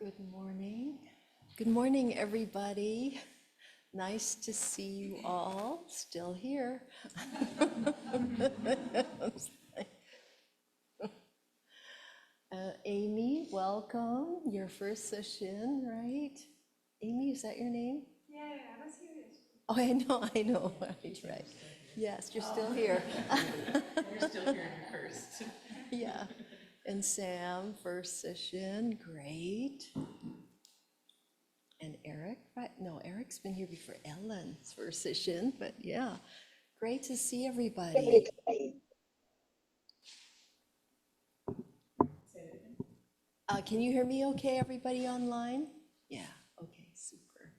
Good morning. Good morning, everybody. Nice to see you all still here. Amy, welcome. Your first session, right? Amy, is that your name? Yeah, I was here. Oh, I know, right. Yes, you're still here. You're still hearing me first. Yeah. And Sam, first session, great. And Eric, right? No, Eric's been here before Ellen's first session, but yeah, great to see everybody. Can you hear me okay, everybody online? Yeah, okay, super.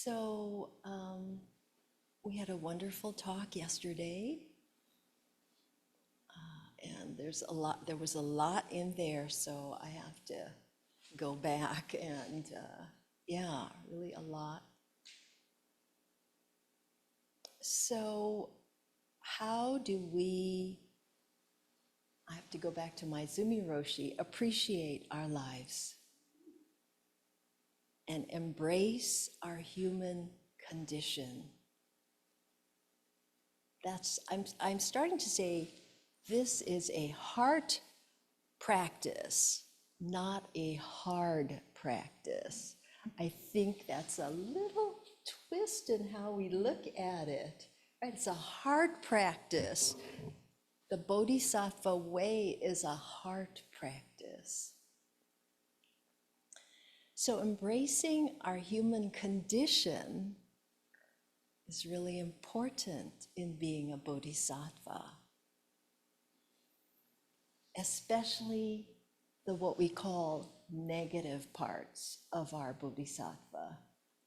So we had a wonderful talk yesterday, and there was a lot in there, so I have to go back and yeah, really a lot. So how do we, I have to go back to my Zumi Roshi, appreciate our lives and embrace our human condition? I'm starting to say this is a heart practice, not a hard practice. I think that's a little twist in how we look at it. Right? It's a hard practice. The Bodhisattva way is a heart practice. So embracing our human condition is really important in being a Bodhisattva, especially the what we call negative parts of our Bodhisattva,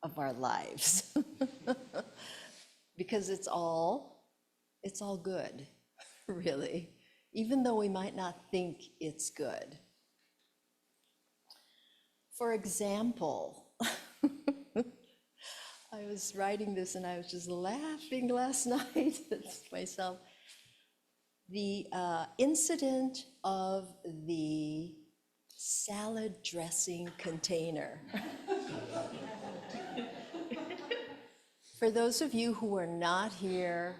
of our lives. Because it's all good, really, even though we might not think it's good. For example, I was writing this and I was just laughing last night at myself. The incident of the salad dressing container. For those of you who are not here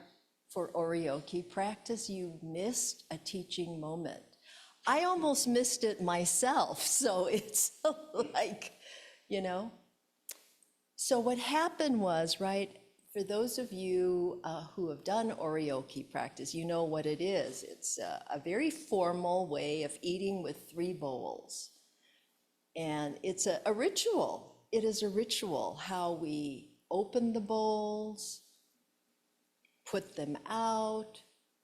for Oryoki practice, you missed a teaching moment. I almost missed it myself, so it's like, you know. So what happened was, right, for those of you who have done Oryoki practice, you know what it is. It's a very formal way of eating with 3 bowls. And it's a ritual. It is a ritual, how we open the bowls, put them out,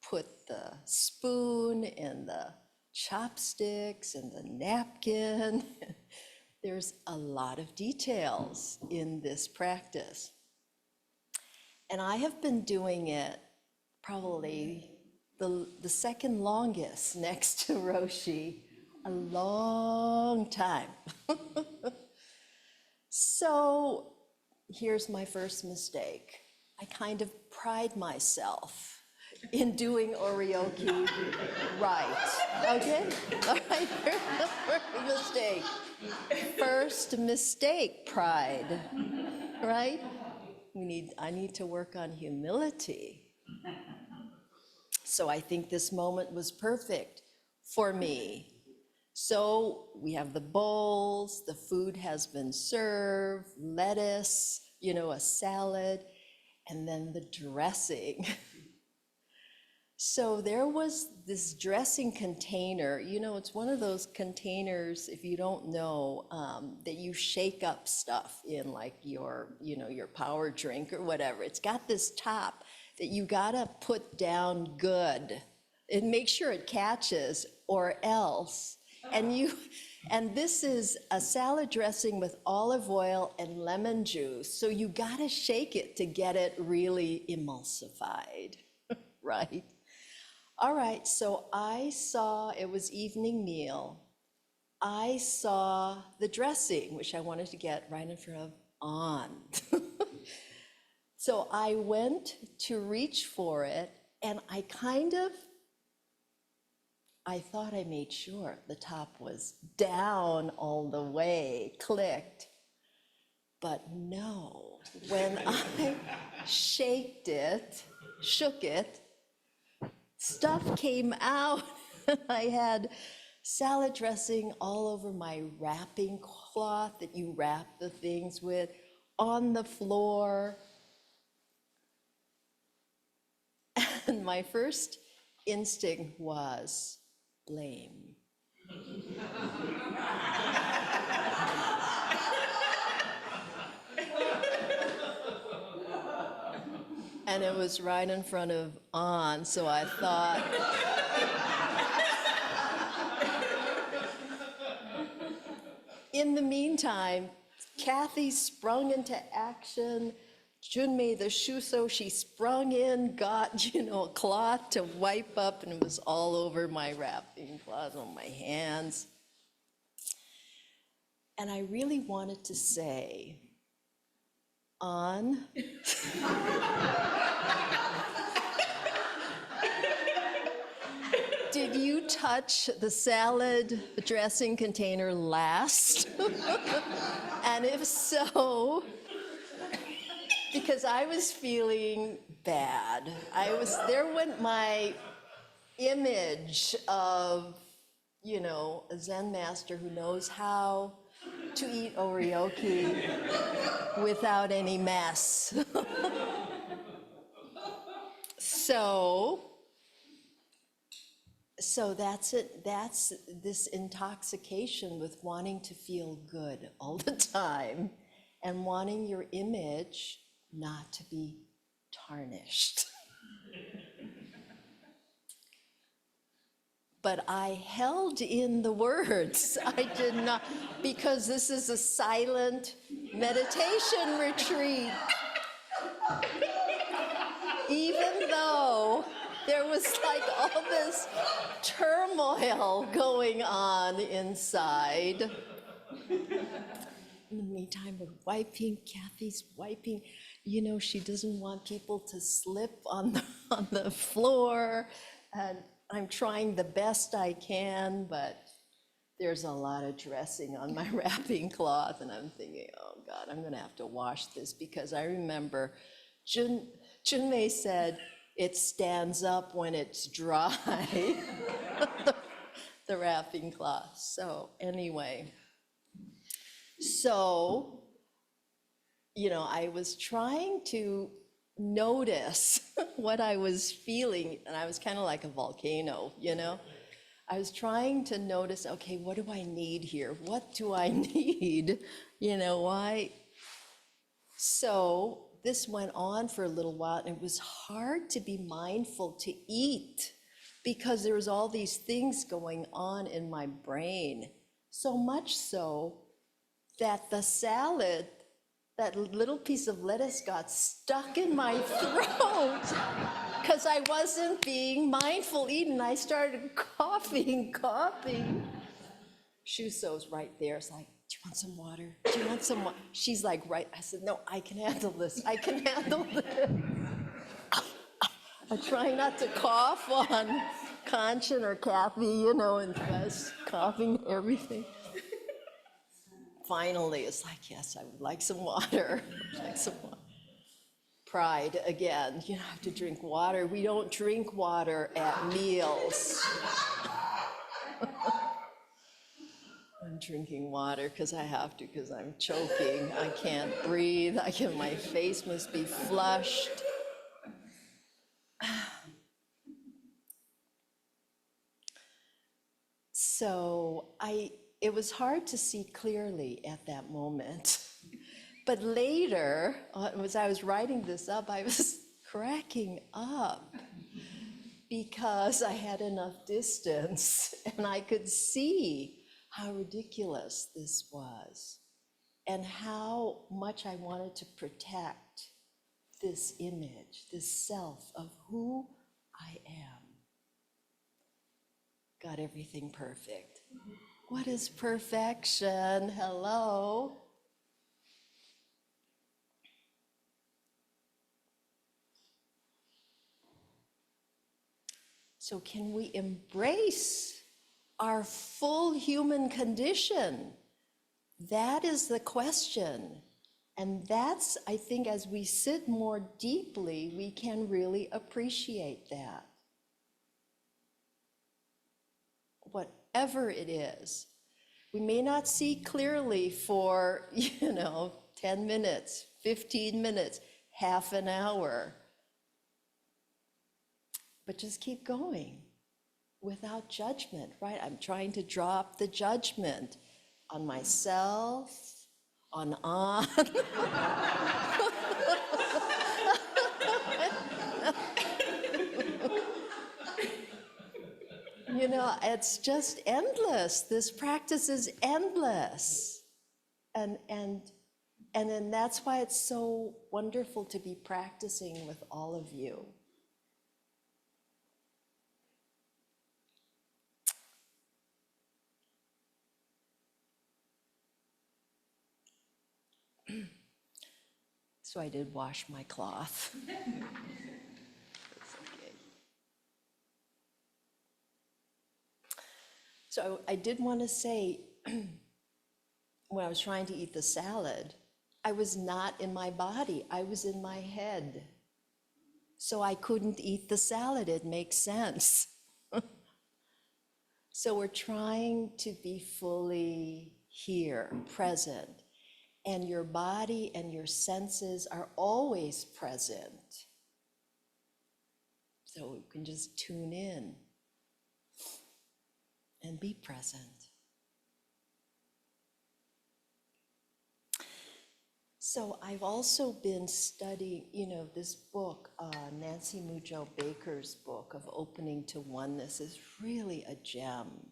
put the spoon and the chopsticks and the napkin. There's a lot of details in this practice. And I have been doing it probably the second longest next to Roshi, a long time. So here's my first mistake. I kind of pride myself in doing Oryoki right. Okay? All right, here's the first mistake. First mistake, pride, right? I need to work on humility. So I think this moment was perfect for me. So we have the bowls, the food has been served, lettuce, you know, a salad, and then the dressing. So there was this dressing container, you know, it's one of those containers, if you don't know, that you shake up stuff in, like your, you know, your power drink or whatever. It's got this top that you gotta put down good and make sure it catches, or else. And this is a salad dressing with olive oil and lemon juice. So you gotta shake it to get it really emulsified, right? All right, so I saw, it was evening meal, I saw the dressing, which I wanted to get right in front of on. So I went to reach for it, and I thought I made sure the top was down all the way, clicked. But no, when I shook it, stuff came out. I had salad dressing all over my wrapping cloth that you wrap the things with, on the floor. And my first instinct was blame. And it was right in front of On, so I thought, in the meantime, Kathy sprung into action. Junmei, the shuso, she sprung in, got, a cloth to wipe up, and it was all over my wrapping cloth on my hands. And I really wanted to say, On, did you touch the salad dressing container last? And if so, because I was feeling bad. There went my image of, a Zen master who knows how to eat oryoki without any mess. So that's it. That's this intoxication with wanting to feel good all the time and wanting your image not to be tarnished. But I held in the words. I did not, because this is a silent meditation retreat. Even though there was like all this turmoil going on inside. In the meantime, we're wiping, Kathy's wiping. She doesn't want people to slip on the floor. And I'm trying the best I can, but there's a lot of dressing on my wrapping cloth. And I'm thinking, oh God, I'm gonna have to wash this, because I remember Junmei said, it stands up when it's dry, the wrapping cloth. So anyway, I was trying to notice what I was feeling, and I was kind of like a volcano, I was trying to notice, okay, what do I need here? What do I need? Why? So this went on for a little while, and it was hard to be mindful to eat because there was all these things going on in my brain. So much so that the salad, that little piece of lettuce got stuck in my throat because I wasn't being mindful eating. I started coughing. Shuso's right there. It's like, do you want some water? Do you want some water? She's like, right. I said, no, I can handle this. I can handle this. I'm trying not to cough on Kanchan or Kathy, and just coughing everything. Finally, it's like, yes, I would like some water. Pride again, you have to drink water. We don't drink water at meals. I'm drinking water because I have to, because I'm choking. I can't breathe. My face must be flushed. So it was hard to see clearly at that moment. But later, as I was writing this up, I was cracking up because I had enough distance and I could see how ridiculous this was and how much I wanted to protect this image, this self of who I am. Got everything perfect. What is perfection? Hello. So can we embrace our full human condition? That is the question. And that's, I think, as we sit more deeply, we can really appreciate that. Whatever it is. We may not see clearly for, 10 minutes, 15 minutes, half an hour. But just keep going without judgment, right? I'm trying to drop the judgment on myself, on. It's just endless. This practice is endless. And then that's why it's so wonderful to be practicing with all of you. So I did wash my cloth. That's okay. So I did want to say, when I was trying to eat the salad, I was not in my body, I was in my head. So I couldn't eat the salad, it makes sense. So we're trying to be fully here, present. And your body and your senses are always present. So you can just tune in and be present. So I've also been studying, this book, Nancy Mujo Baker's book of Opening to Oneness is really a gem.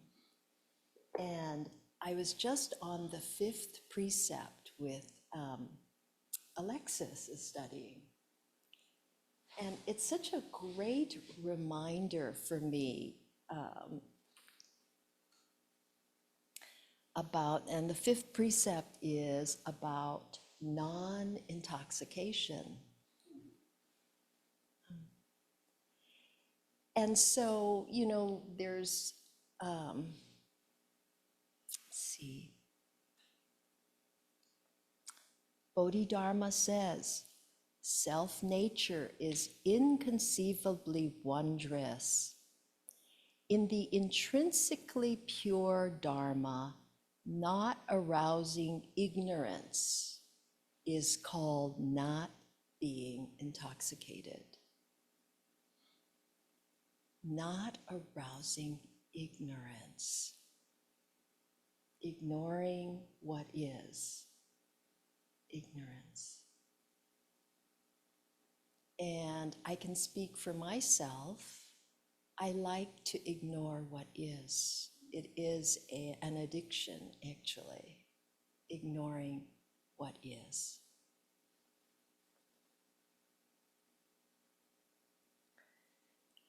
And I was just on the 5th precept with Alexis is studying. And it's such a great reminder for me and the 5th precept is about non-intoxication. And so, there's, let's see, Bodhidharma says, self-nature is inconceivably wondrous. In the intrinsically pure Dharma, not arousing ignorance is called not being intoxicated. Not arousing ignorance. Ignoring what is. Ignorance. And I can speak for myself. I like to ignore what is. It is an addiction, actually, ignoring what is.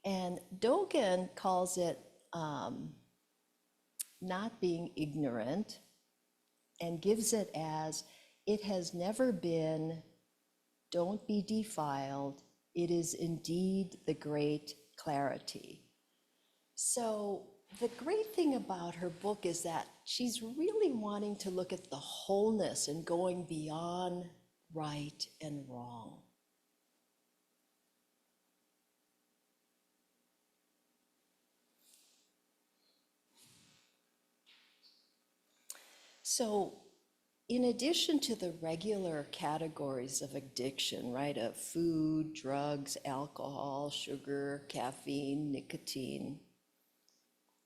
And Dogen calls it not being ignorant and gives it as it has never been, don't be defiled, it is indeed the great clarity. So the great thing about her book is that she's really wanting to look at the wholeness and going beyond right and wrong. So in addition to the regular categories of addiction, right, of food, drugs, alcohol, sugar, caffeine, nicotine,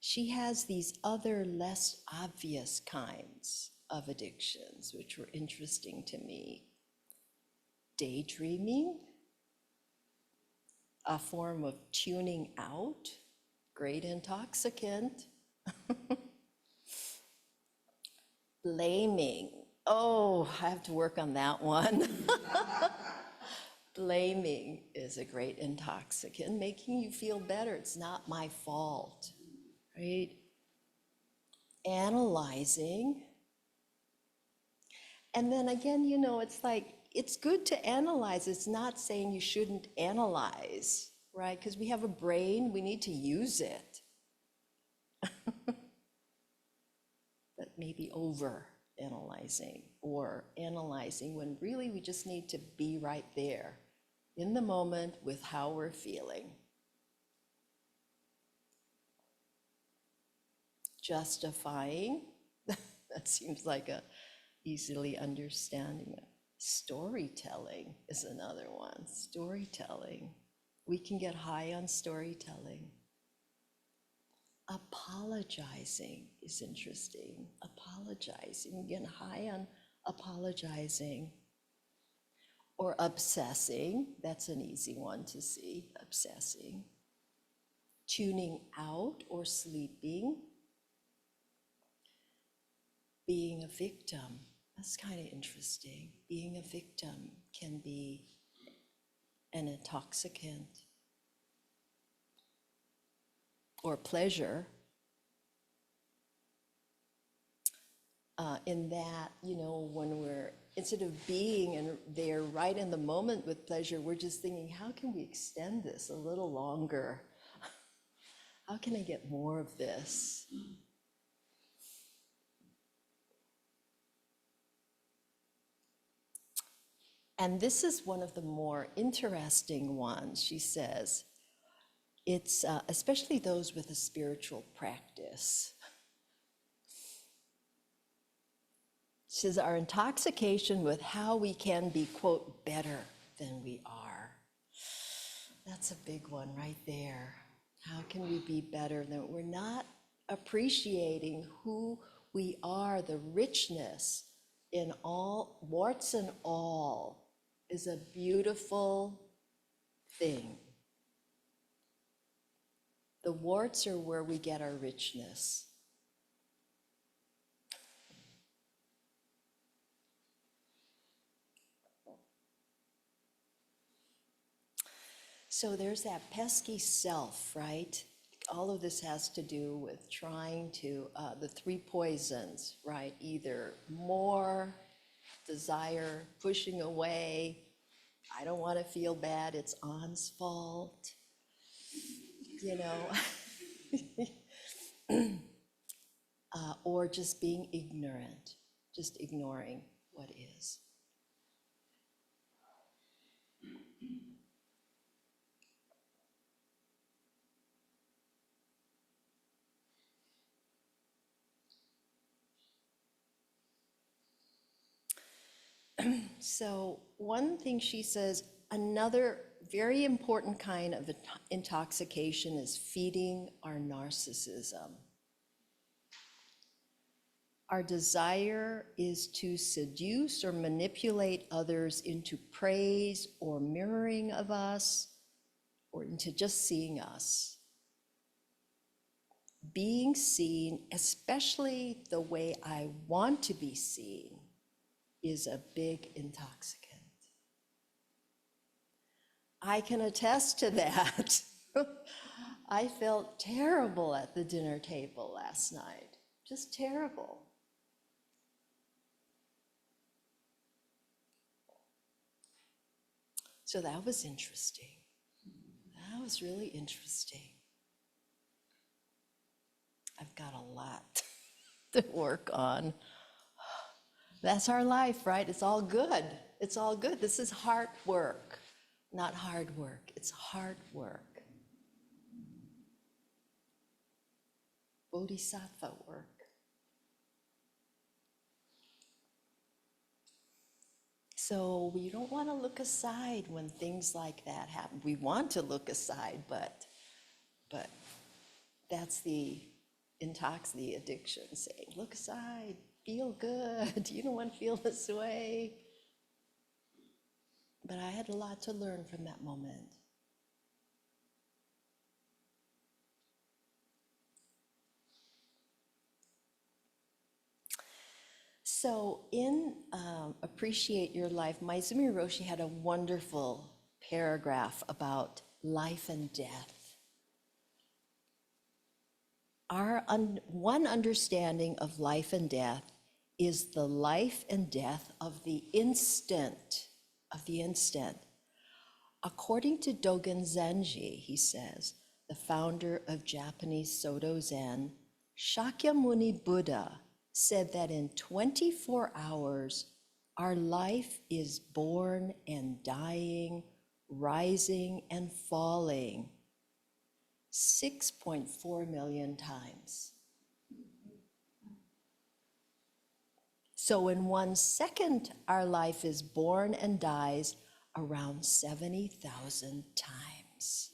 she has these other less obvious kinds of addictions, which were interesting to me. Daydreaming, a form of tuning out, great intoxicant. Blaming, oh, I have to work on that one. Blaming is a great intoxicant, making you feel better. It's not my fault, right? analyzing. And then again, you know, it's like, it's good to analyze. It's not saying you shouldn't analyze, right? Because we have a brain, we need to use it. But maybe over analyzing, or analyzing when really we just need to be right there in the moment with how we're feeling. Justifying, that seems like a easily understanding. Storytelling is another one. Storytelling. We can get high on storytelling. Apologizing is interesting. Apologizing, get high on apologizing. Or obsessing, that's an easy one to see, obsessing. Tuning out or sleeping. Being a victim, that's kind of interesting. Being a victim can be an intoxicant. Or pleasure. In that, you know, when we're, instead of being and there right in the moment with pleasure, we're just thinking, how can we extend this a little longer? How can I get more of this? And this is one of the more interesting ones, she says. It's especially those with a spiritual practice. She says, our intoxication with how we can be, quote, better than we are. That's a big one right there. How can we be better than we're not appreciating who we are, the richness in all, warts and all, is a beautiful thing. The warts are where we get our richness. So there's that pesky self, right? All of this has to do with trying to, the three poisons, right? Either more, desire, pushing away, I don't want to feel bad, it's An's fault, you know? Or just being ignorant, just ignoring what is. So one thing she says, another very important kind of intoxication is feeding our narcissism. Our desire is to seduce or manipulate others into praise or mirroring of us, or into just seeing us. Being seen, especially the way I want to be seen, is a big intoxicant. I can attest to that. I felt terrible at the dinner table last night, just terrible. So that was interesting. That was really interesting. I've got a lot to work on. That's our life, right? It's all good. It's all good. This is hard work, not hard work. It's hard work. Bodhisattva work. So we don't want to look aside when things like that happen. We want to look aside, but that's the addiction saying, look aside, feel good. You don't want to feel this way. But I had a lot to learn from that moment. So in Appreciate Your Life, Maizumi Roshi had a wonderful paragraph about life and death. One understanding of life and death is the life and death of the instant, According to Dogen Zenji, he says, the founder of Japanese Soto Zen, Shakyamuni Buddha said that in 24 hours, our life is born and dying, rising and falling 6.4 million times. So in 1 second, our life is born and dies around 70,000 times.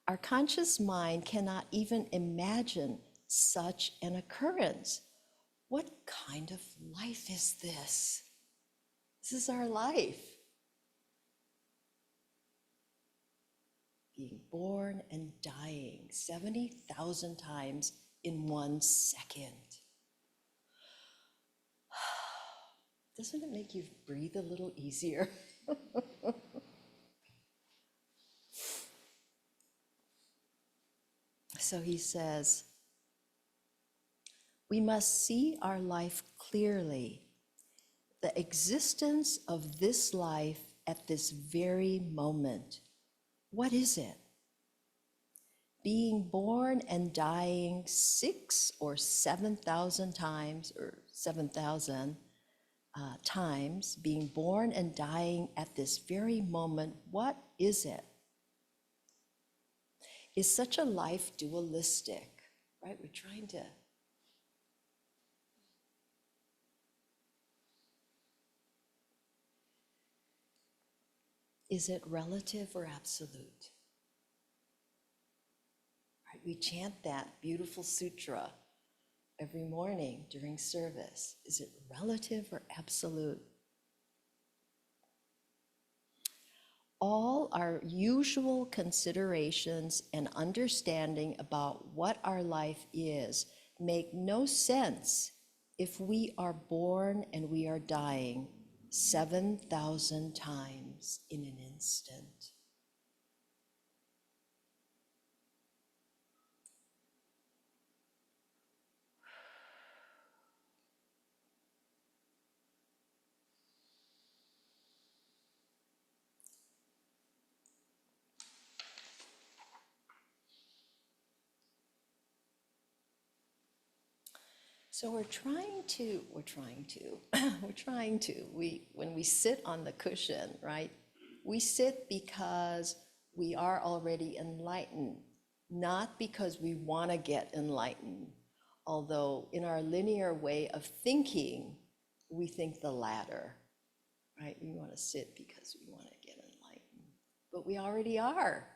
Our conscious mind cannot even imagine such an occurrence. What kind of life is this? This is our life. Being born and dying 70,000 times in 1 second. Doesn't it make you breathe a little easier? So he says, we must see our life clearly. The existence of this life at this very moment. What is it? Being born and dying 6,000 or 7,000 times, or 7,000 times, being born and dying at this very moment, what is it? Is such a life dualistic, right? We're trying to is it relative or absolute? Right? We chant that beautiful sutra every morning during service. Is it relative or absolute? All our usual considerations and understanding about what our life is make no sense if we are born and we are dying 7,000 times in an instant. So when we sit on the cushion, right? We sit because we are already enlightened, not because we want to get enlightened. Although in our linear way of thinking, we think the latter, right? We want to sit because we want to get enlightened, but we already are.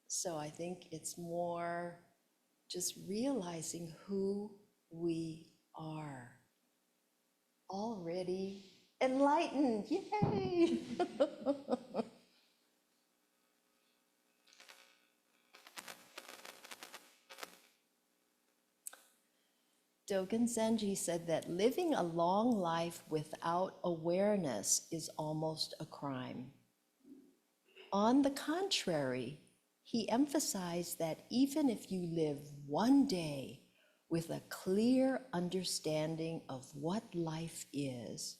So I think it's more just realizing who we are. Already enlightened, yay! Dogen Zenji said that living a long life without awareness is almost a crime. On the contrary, he emphasized that even if you live one day with a clear understanding of what life is,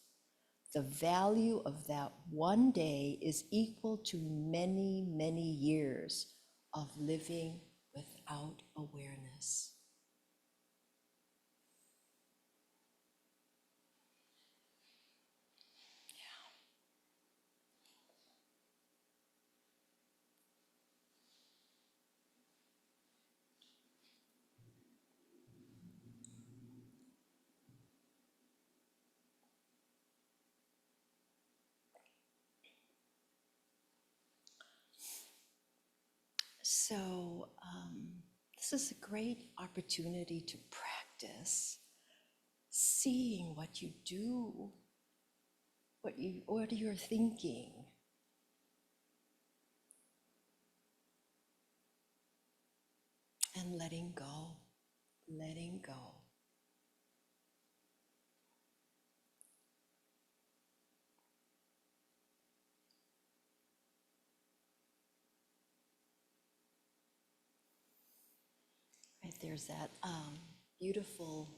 the value of that one day is equal to many, many years of living without awareness. So this is a great opportunity to practice seeing what you do, what you're thinking. And letting go, letting go. there's that beautiful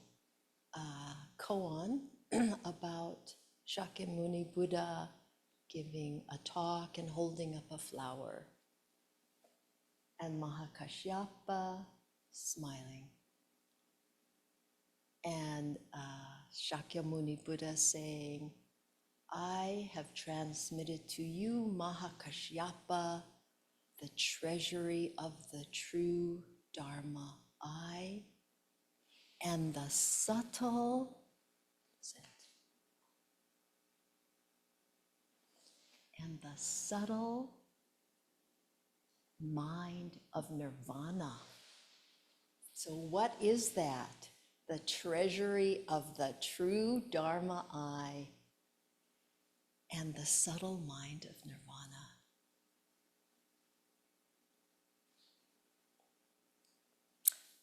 koan about Shakyamuni Buddha giving a talk and holding up a flower, and Mahakashyapa smiling. And Shakyamuni Buddha saying, I have transmitted to you, Mahakashyapa, the treasury of the true Dharma I, and the subtle, and the subtle mind of nirvana. So what is that? The treasury of the true Dharma I and the subtle mind of nirvana.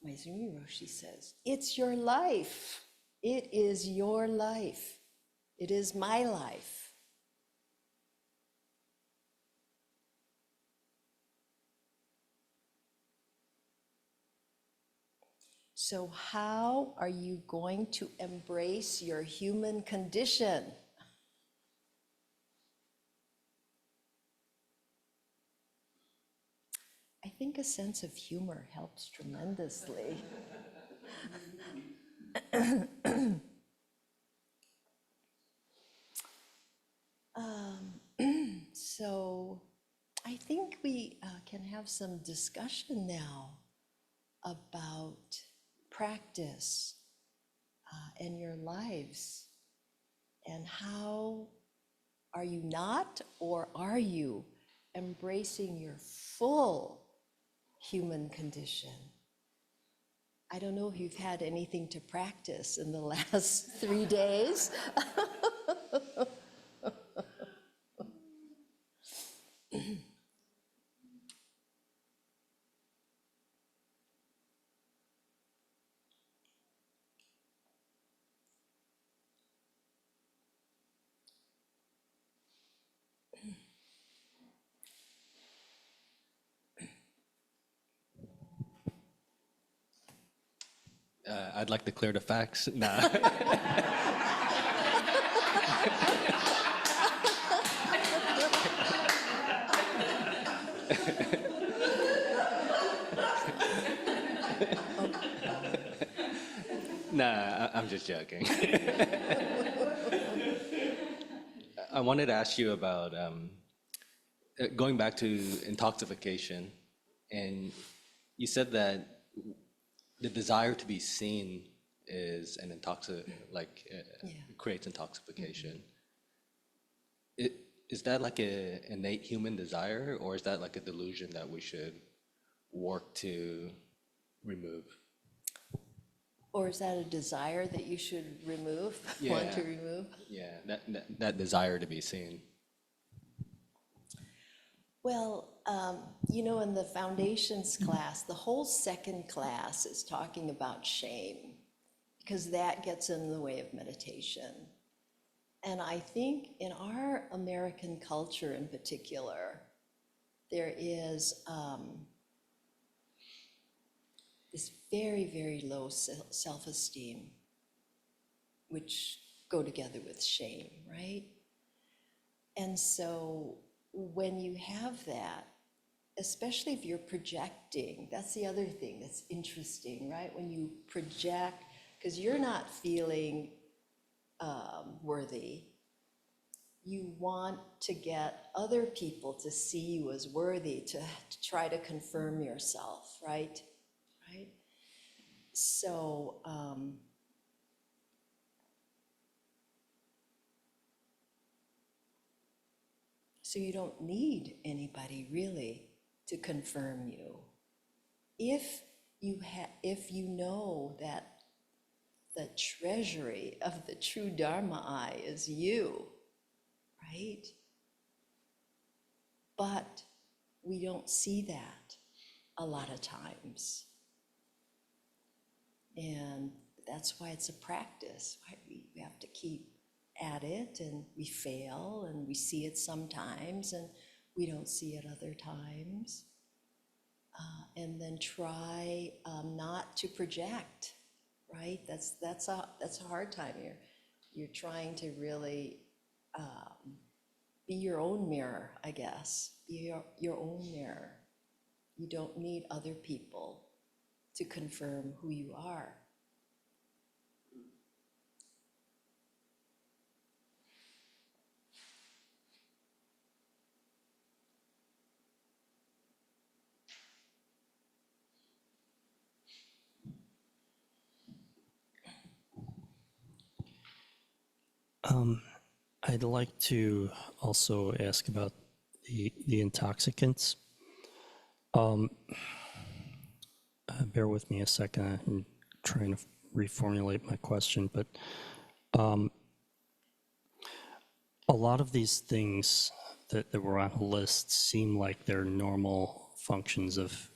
Maizumi Roshi says, it's your life. It is your life. It is my life. So how are you going to embrace your human condition? I think a sense of humor helps tremendously. So I think we can have some discussion now about practice and your lives, and how are you not, or are you embracing your full human condition? I don't know if you've had anything to practice in the last 3 days. I'd like to clear the facts. Nah. Nah, I'm just joking. I wanted to ask you about going back to intoxication, and you said that the desire to be seen is an creates intoxication. Is that like an innate human desire, or is that like a delusion that we should work to remove? Or is that a desire that you should remove, want to remove? Yeah, that desire to be seen. Well, in the foundations class, the whole second class is talking about shame, because that gets in the way of meditation. And I think in our American culture in particular, there is this very, very low self-esteem, which go together with shame, right? And so when you have that, especially if you're projecting, that's the other thing that's interesting, right? When you project, because you're not feeling worthy, you want to get other people to see you as worthy, to try to confirm yourself, right? Right? So, so you don't need anybody really to confirm you. If you know that the treasury of the true Dharma I is you, right? But we don't see that a lot of times. And that's why it's a practice, right? We have to keep at it, and we fail, and we see it sometimes, and we don't see it other times. And then try not to project, right? That's a hard time. You're trying to really be your own mirror, I guess. Be your own mirror. You don't need other people to confirm who you are. I'd like to also ask about the intoxicants. Bear with me a second. I'm trying to reformulate my question, but a lot of these things that were on the list seem like they're normal functions of,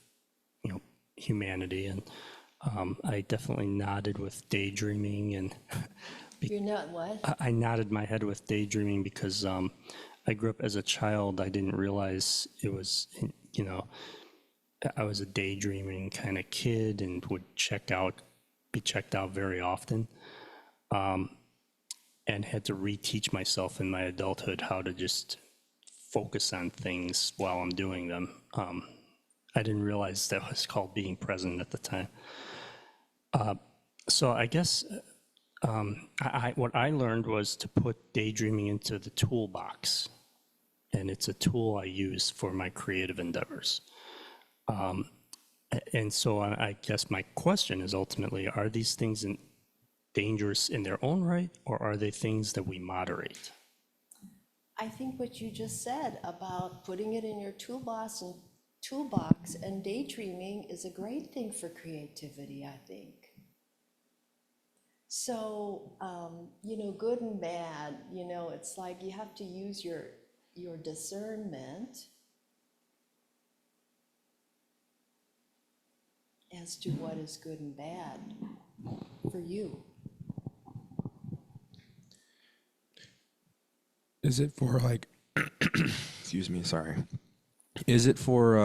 humanity, and I definitely nodded with daydreaming, and You're not what? I nodded my head with daydreaming because I grew up as a child. I didn't realize it was, I was a daydreaming kind of kid and would be checked out very often, and had to reteach myself in my adulthood how to just focus on things while I'm doing them. I didn't realize that was called being present at the time. So I guess what I learned was to put daydreaming into the toolbox, and it's a tool I use for my creative endeavors. And so I guess my question is ultimately, are these things dangerous in their own right, or are they things that we moderate? I think what you just said about putting it in your toolbox and daydreaming is a great thing for creativity, I think. So, good and bad, it's like you have to use your discernment as to what is good and bad for you. Is it for excuse me, sorry. Is it for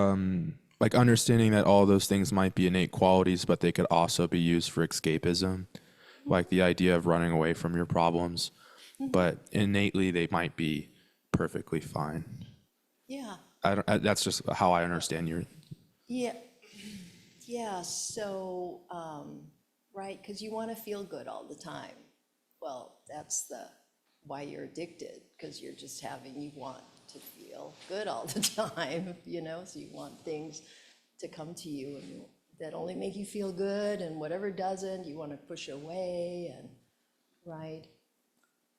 understanding that all those things might be innate qualities, but they could also be used for escapism? Like the idea of running away from your problems, but innately they might be perfectly fine. Yeah. That's just how I understand your. Yeah. Yeah. So, right, because you want to feel good all the time. Well, that's why you're addicted, because you want to feel good all the time, so you want things to come to you and that only make you feel good, and whatever doesn't, you want to push away, and right.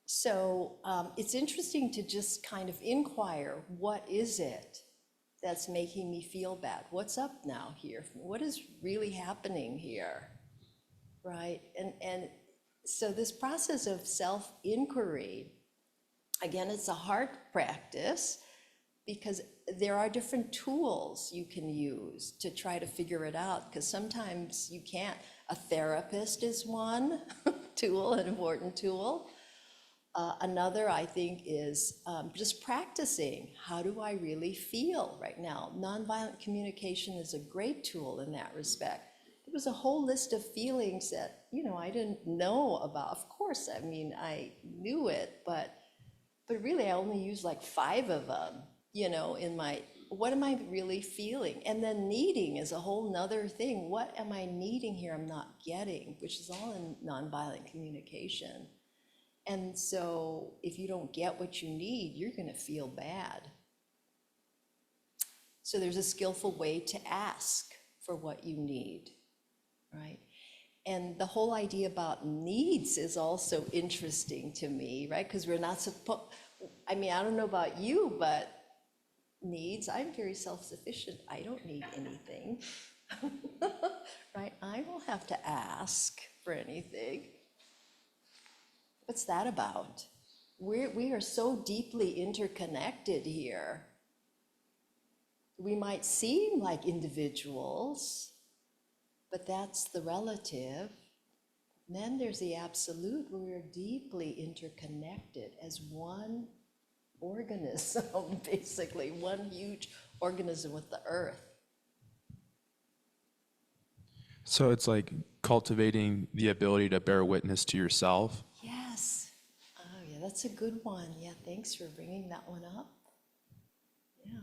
So it's interesting to just kind of inquire, what is it that's making me feel bad? What's up now here? What is really happening here, right? And so this process of self-inquiry, again, it's a hard practice because there are different tools you can use to try to figure it out, because sometimes you can't. A therapist is one tool, an important tool. Another, I think, is just practicing. How do I really feel right now? Nonviolent communication is a great tool in that respect. There was a whole list of feelings that, I didn't know about. Of course, I mean, I knew it, but really I only used like 5 of them, in my, what am I really feeling? And then needing is a whole nother thing. What am I needing here I'm not getting, which is all in nonviolent communication. And so if you don't get what you need, you're going to feel bad. So there's a skillful way to ask for what you need, right? And the whole idea about needs is also interesting to me, right? Because we're not supposed, I don't know about you, but needs, I'm very self-sufficient. I don't need anything, right? I don't have to ask for anything. What's that about? We are so deeply interconnected here. We might seem like individuals, but that's the relative. And then there's the absolute, where we're deeply interconnected as one organism, basically, one huge organism with the earth. So it's like cultivating the ability to bear witness to yourself. Yes. Oh, yeah, that's a good one. Yeah, thanks for bringing that one up. Yeah.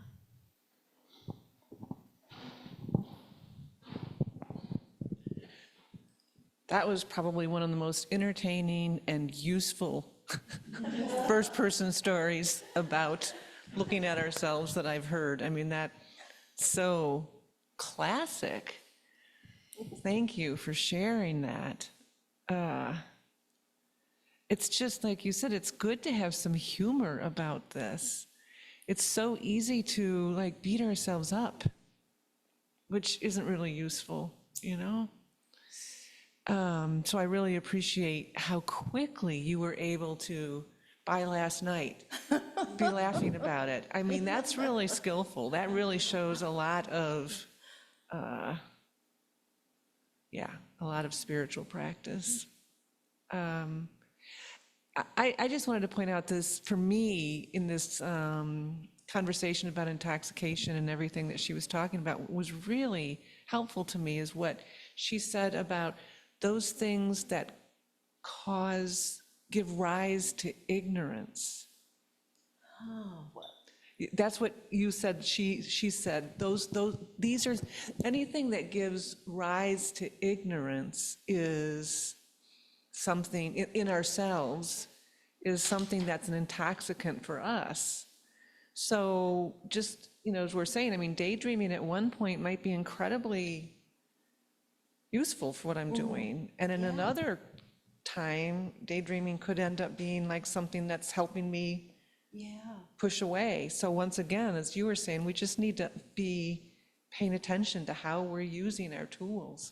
That was probably one of the most entertaining and useful first-person stories about looking at ourselves that I've heard. I mean, that's so classic. Thank you for sharing that. It's just like you said, it's good to have some humor about this. It's so easy to like beat ourselves up, which isn't really useful, you know? So I really appreciate how quickly you were able to, by last night, be laughing about it. I mean, that's really skillful. That really shows a lot of, yeah, a lot of spiritual practice. I just wanted to point out this, for me, in this conversation about intoxication and everything that she was talking about, was really helpful to me is what she said about those things that give rise to ignorance. Oh, well, That's what you said, she said, these are, anything that gives rise to ignorance is something in ourselves, is something that's an intoxicant for us. So just, as we're saying, I mean, daydreaming at one point might be incredibly useful for what I'm doing. And in another time, daydreaming could end up being like something that's helping me yeah. push away. So once again, as you were saying, we just need to be paying attention to how we're using our tools.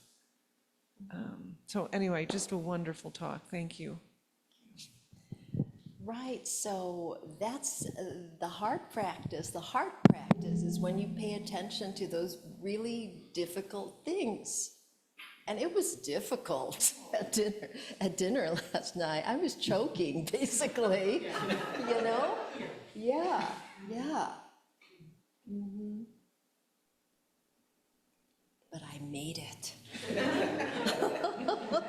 So anyway, just a wonderful talk. Thank you. Right, so that's the heart practice. The heart practice is when you pay attention to those really difficult things. And it was difficult at dinner last night. I was choking, basically, you know? Yeah, yeah. But I made it.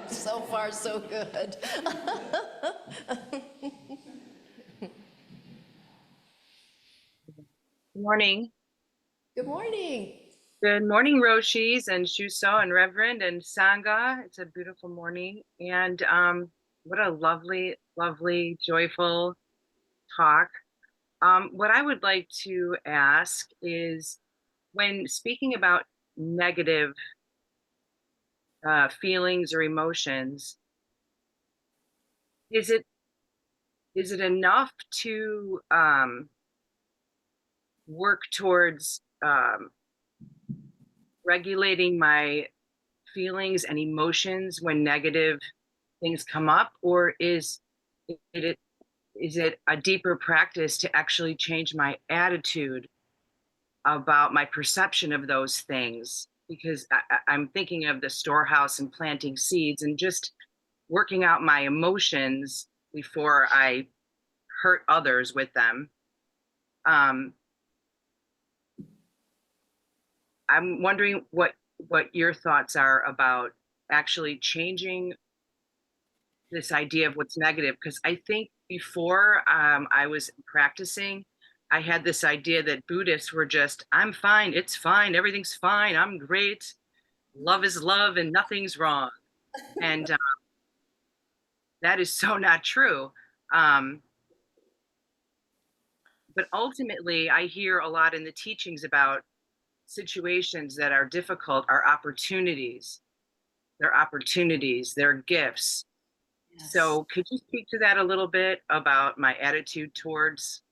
So far, so good. Good morning. Good morning. Good morning, Roshis and Shuso and Reverend and Sangha. It's a beautiful morning. And what a lovely, lovely, joyful talk. What I would like to ask is, when speaking about negative feelings or emotions, is it enough to work towards regulating my feelings and emotions when negative things come up, or it is it a deeper practice to actually change my attitude about my perception of those things? Because I'm thinking of the storehouse and planting seeds and just working out my emotions before I hurt others with them. I'm wondering what your thoughts are about actually changing this idea of what's negative, because I think before I was practicing, I had this idea that Buddhists were just, I'm fine, it's fine, everything's fine, I'm great, love is love, and nothing's wrong. And that is so not true. Um, but ultimately, I hear a lot in the teachings about situations that are difficult are opportunities. They're opportunities, they're gifts. Yes. So could you speak to that a little bit about my attitude towards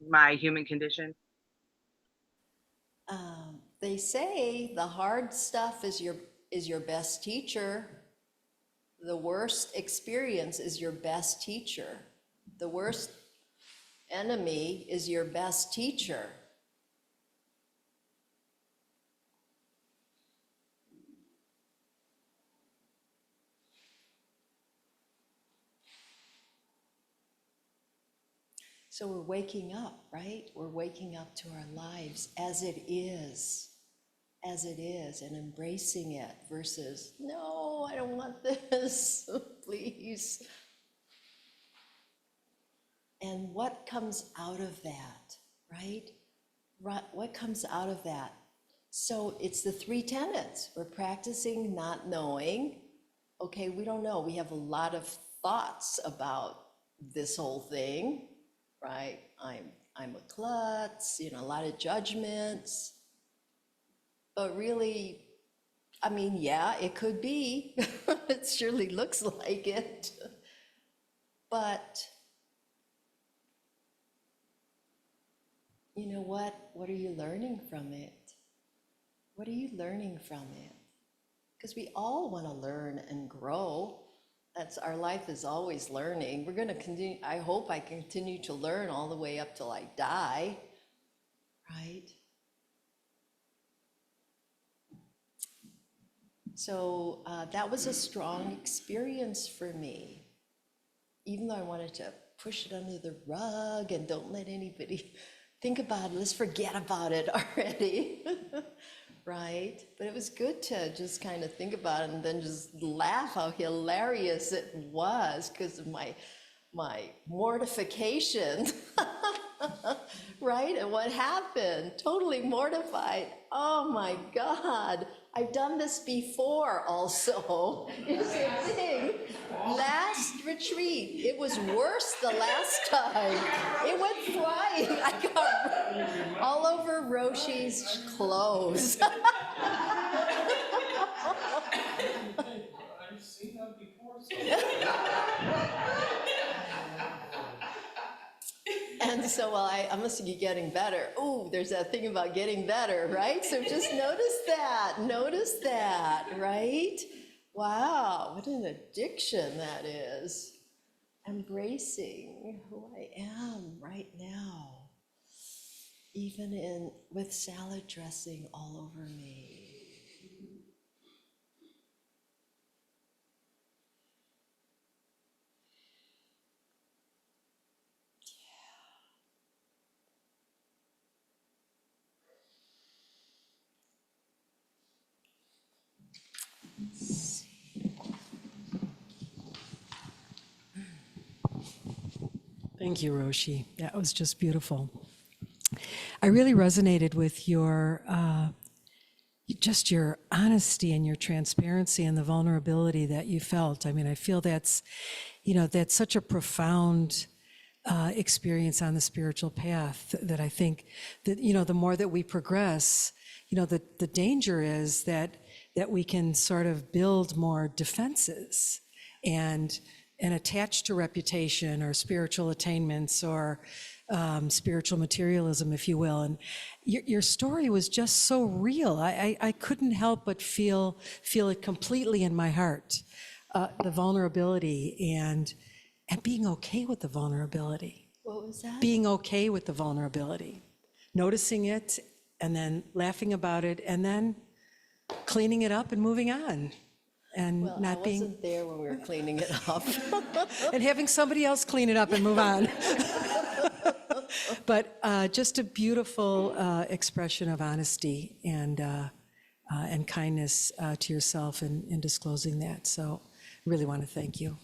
my human condition? They say the hard stuff is your best teacher. The worst experience is your best teacher. The worst enemy is your best teacher. So we're waking up, right? We're waking up to our lives as it is. as it is and embracing it versus, no, I don't want this, please. And what comes out of that, right? What comes out of that? So it's the 3 tenets. We're practicing not knowing. Okay, we don't know. We have a lot of thoughts about this whole thing, right? I'm a klutz, a lot of judgments. But really, I mean, yeah, it could be. It surely looks like it. But you know what? What are you learning from it? What are you learning from it? Because we all want to learn and grow. Our life is always learning. We're going to continue, I hope I continue to learn all the way up till I die, right? So that was a strong experience for me. Even though I wanted to push it under the rug and don't let anybody think about it, let's forget about it already. Right? But it was good to just kind of think about it and then just laugh how hilarious it was because of my mortification. Right? And what happened? Totally mortified. Oh my God. I've done this before also. Here's the thing. Last retreat, it was worse the last time. It went flying. I got all over Roshi's clothes. I've seen that before. And so, well, I must be getting better. Ooh, there's that thing about getting better, right? So just notice that, right? Wow, what an addiction that is. Embracing who I am right now, even with salad dressing all over me. Thank you, Roshi. That was just beautiful. I really resonated with your honesty and your transparency and the vulnerability that you felt. I mean, I feel that's such a profound experience on the spiritual path that I think that, the more that we progress, the danger is that we can sort of build more defenses and attach to reputation or spiritual attainments or spiritual materialism, if you will. And your story was just so real. I couldn't help but feel it completely in my heart, the vulnerability and being okay with the vulnerability. What was that? Being okay with the vulnerability, noticing it and then laughing about it and then cleaning it up and moving on. And Well, not I being wasn't there when we were cleaning it up. and having somebody else clean it up and move on. But just a beautiful expression of honesty and kindness to yourself in disclosing that. So really want to thank you.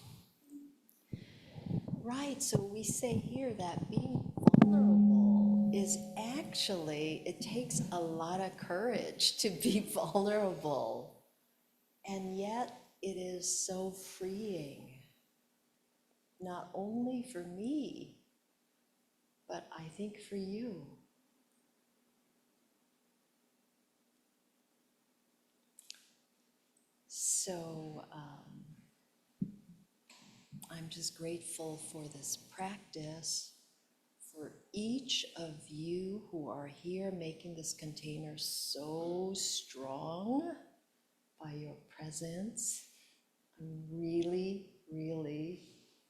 Right, so we say here that being vulnerable is actually, it takes a lot of courage to be vulnerable. And yet it is so freeing, not only for me, but I think for you. So I'm just grateful for this practice, for each of you who are here making this container so strong by your presence. I'm really, really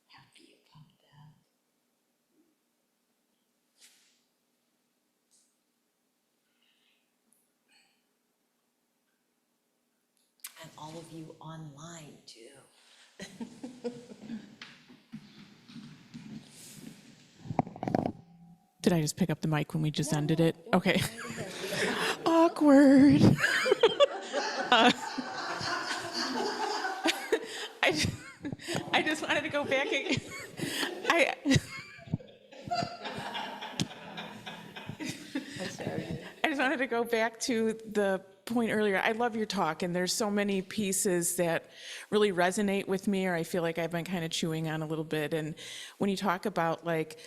happy about that. And all of you online too. Did I just pick up the mic when we just ended it? Okay. awkward. I just, I just wanted to go back. I just wanted to go back to the point earlier. I love your talk, and there's so many pieces that really resonate with me, or I feel like I've been kind of chewing on a little bit. And when you talk about like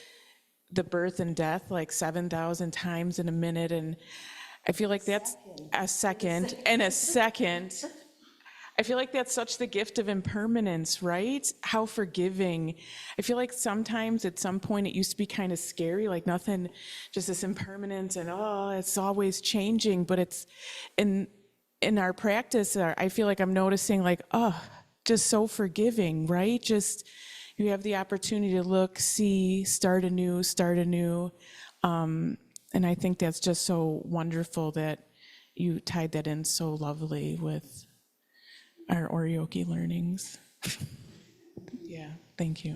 the birth and death, like 7,000 times in a minute, and I feel like that's a second and a second. I feel like that's such the gift of impermanence, right? How forgiving. I feel like sometimes at some point it used to be kind of scary, like nothing, just this impermanence and it's always changing. But it's in our practice, I feel like I'm noticing like, just so forgiving, right? Just you have the opportunity to look, see, start anew. And I think that's just so wonderful that you tied that in so lovely with our Oryoki learnings. Yeah, thank you.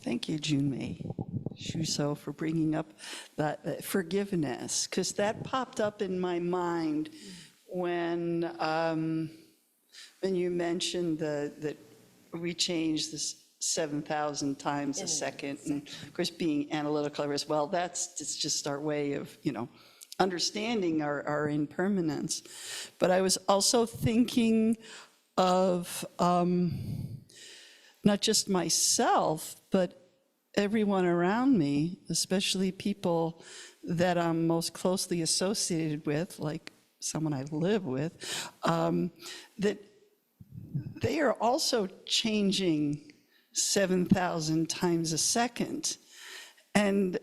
Thank you, Junmei Shuso, for bringing up that forgiveness, because that popped up in my mind when you mentioned that we changed this 7,000 times a second, and of course, being analytical as well, it's just our way of, understanding our impermanence. But I was also thinking of not just myself, but everyone around me, especially people that I'm most closely associated with, like someone I live with, that they are also changing 7,000 times a second. And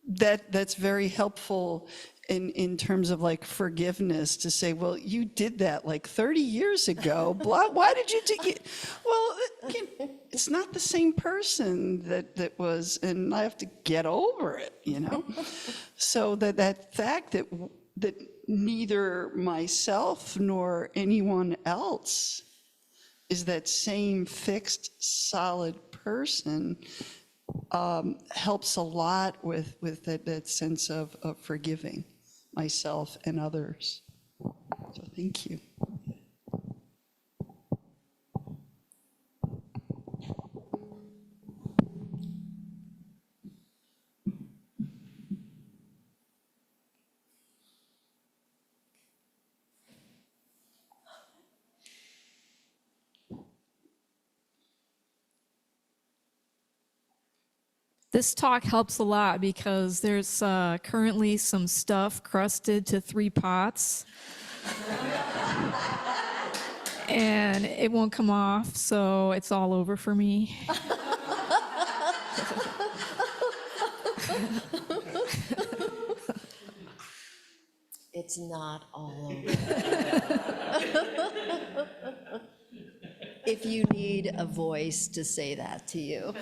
that's very helpful in terms of like forgiveness, to say, well, you did that like 30 years ago. Why did you take it? Well, it's not the same person that was, and I have to get over it, So that fact that neither myself nor anyone else is that same fixed, solid person, helps a lot with that sense of forgiving myself and others. So thank you. This talk helps a lot because there's currently some stuff crusted to 3 pots. And it won't come off, so it's all over for me. It's not all over. If you need a voice to say that to you.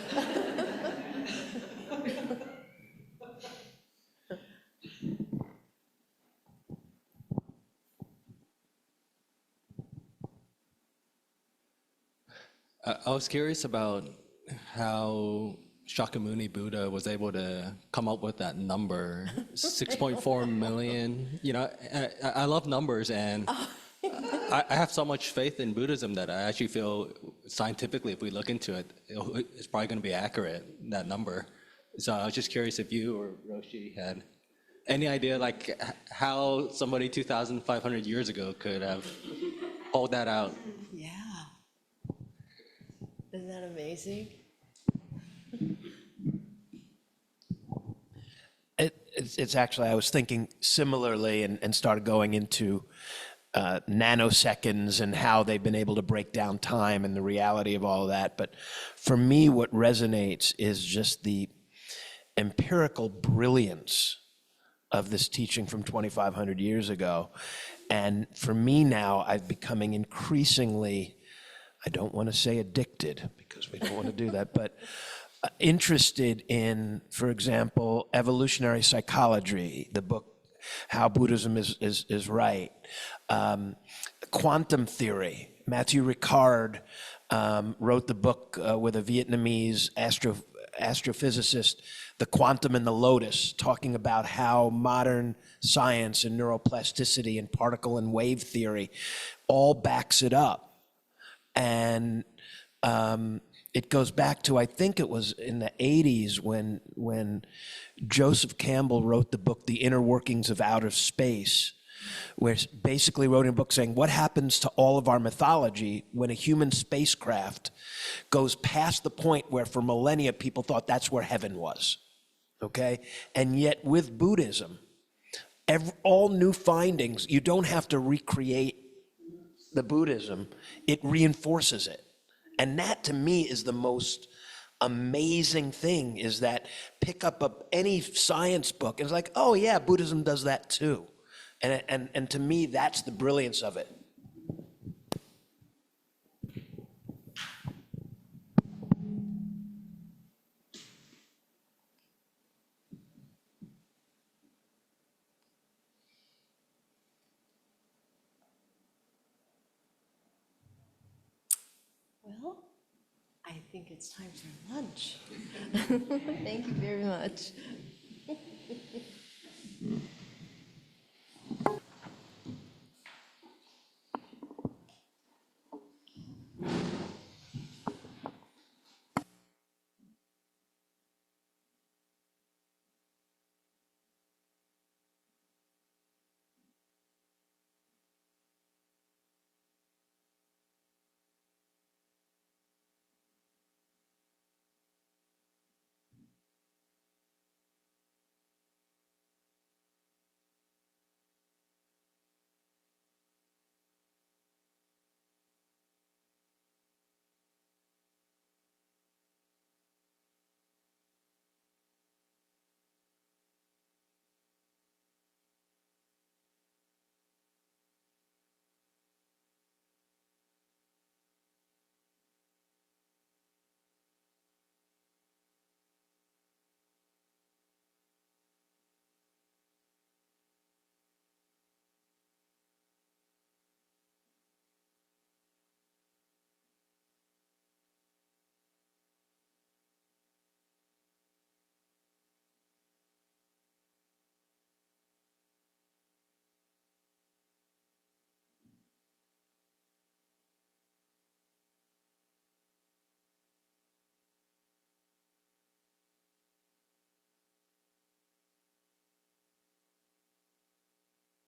I was curious about how Shakyamuni Buddha was able to come up with that number, 6.4 million. I love numbers, and I have so much faith in Buddhism that I actually feel scientifically, if we look into it, it's probably going to be accurate, that number. So I was just curious if you or Roshi had any idea, like how somebody 2,500 years ago could have pulled that out. Yeah. Isn't that amazing? It's actually, I was thinking similarly and started going into nanoseconds and how they've been able to break down time and the reality of all of that. But for me, what resonates is just the empirical brilliance of this teaching from 2,500 years ago. And for me now, I'm becoming increasingly, I don't want to say addicted, because we don't want to do that, but interested in, for example, evolutionary psychology, the book How Buddhism is Right, quantum theory. Matthew Ricard wrote the book with a Vietnamese astrophysicist, The Quantum and the Lotus, talking about how modern science and neuroplasticity and particle and wave theory all backs it up. And it goes back to, I think it was in the 80s when Joseph Campbell wrote the book, The Inner Workings of Outer Space, where basically wrote in a book saying, what happens to all of our mythology when a human spacecraft goes past the point where for millennia people thought that's where heaven was, okay? And yet with Buddhism, all new findings, you don't have to recreate the Buddhism, it reinforces it. And that to me is the most amazing thing, is that pick up any science book and it's like, oh yeah, Buddhism does that too. And to me, that's the brilliance of it. Well, I think it's time for lunch. Thank you very much.